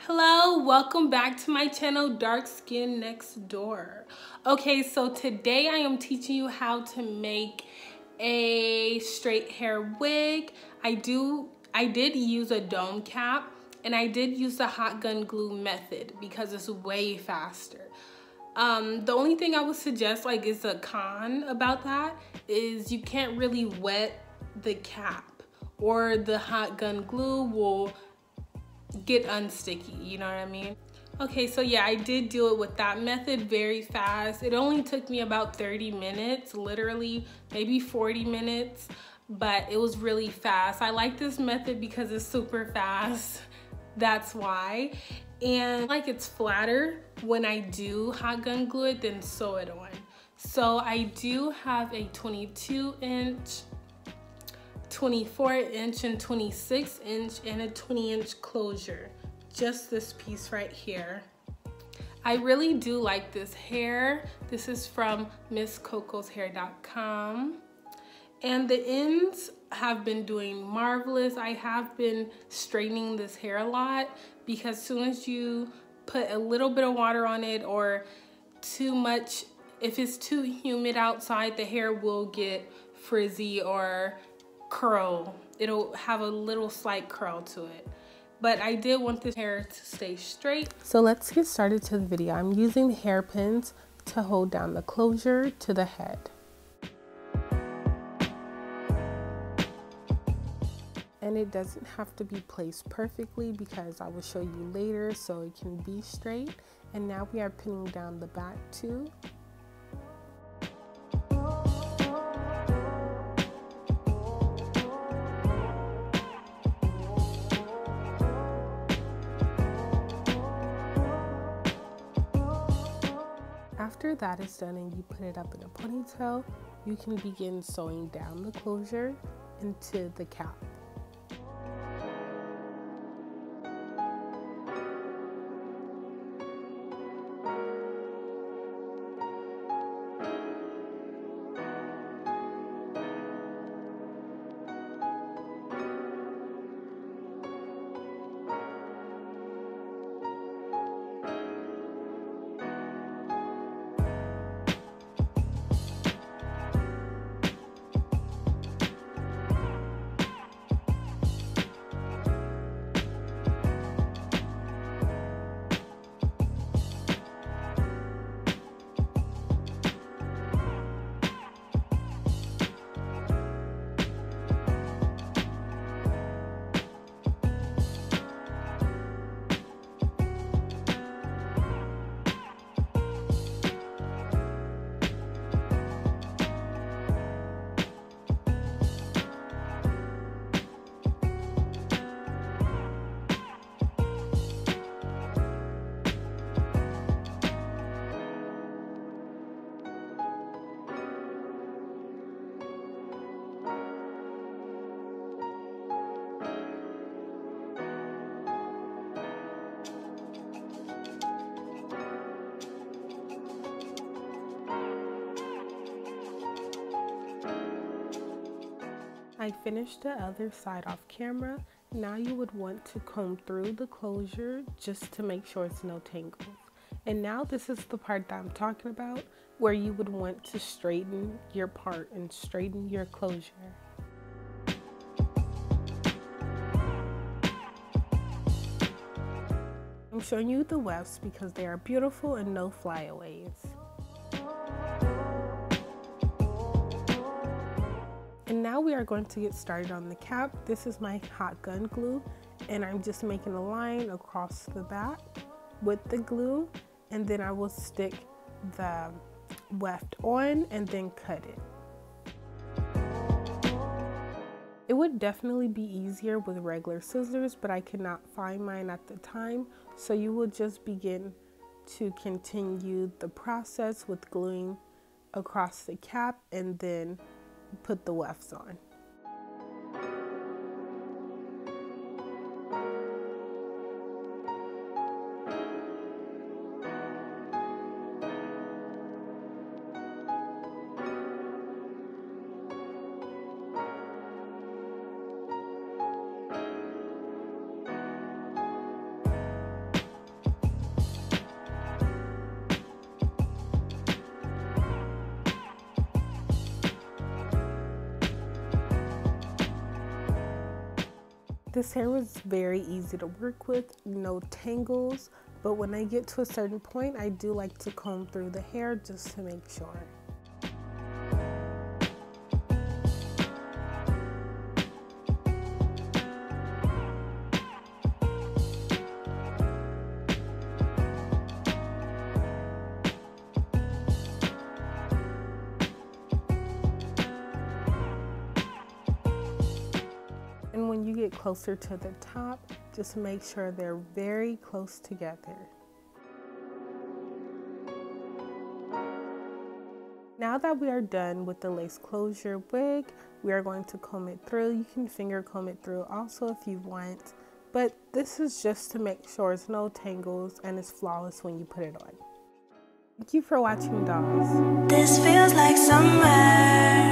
Hello, welcome back to my channel, Dark Skin Next Door. Okay, so today I am teaching you how to make a straight hair wig. I did use a dome cap and I did use the hot gun glue method because it's way faster. The only thing I would suggest, is a con about that, is you can't really wet the cap or the hot gun glue will get unsticky, you know what I mean? Okay, so yeah, I did do it with that method very fast. It only took me about 30 minutes, literally maybe 40 minutes, but it was really fast. I like this method because it's super fast. That's why. And it's flatter when I do hot gun glue it than sew it on. So I do have a 22-inch, 24-inch, and 26-inch, and a 20-inch closure. Just this piece right here. I really do like this hair. This is from Mscoco'shair.com. And the ends have been doing marvelous. I have been straightening this hair a lot because as soon as you put a little bit of water on it or too much, if it's too humid outside, the hair will get frizzy or curl. It'll have a little slight curl to it. But I did want this hair to stay straight. So let's get started to the video. I'm using the hairpins to hold down the closure to the head. And it doesn't have to be placed perfectly because I will show you later so it can be straight. And now we are pinning down the back too. After that is done and you put it up in a ponytail, you can begin sewing down the closure into the cap. I finished the other side off camera. Now you would want to comb through the closure just to make sure it's no tangles. And now this is the part that I'm talking about where you would want to straighten your part and straighten your closure. I'm showing you the wefts because they are beautiful and no flyaways. And now we are going to get started on the cap. This is my hot gun glue and I'm just making a line across the back with the glue, and then I will stick the weft on and then cut it. It would definitely be easier with regular scissors, but I could not find mine at the time, so you will just begin to continue the process with gluing across the cap and then put the wefts on. This hair was very easy to work with, no tangles, but when I get to a certain point, I do like to comb through the hair just to make sure. And when you get closer to the top, just make sure they're very close together. Now that we are done with the lace closure wig, we are going to comb it through. You can finger comb it through also if you want, but this is just to make sure it's no tangles and it's flawless when you put it on. Thank you for watching, dolls. This feels like summer.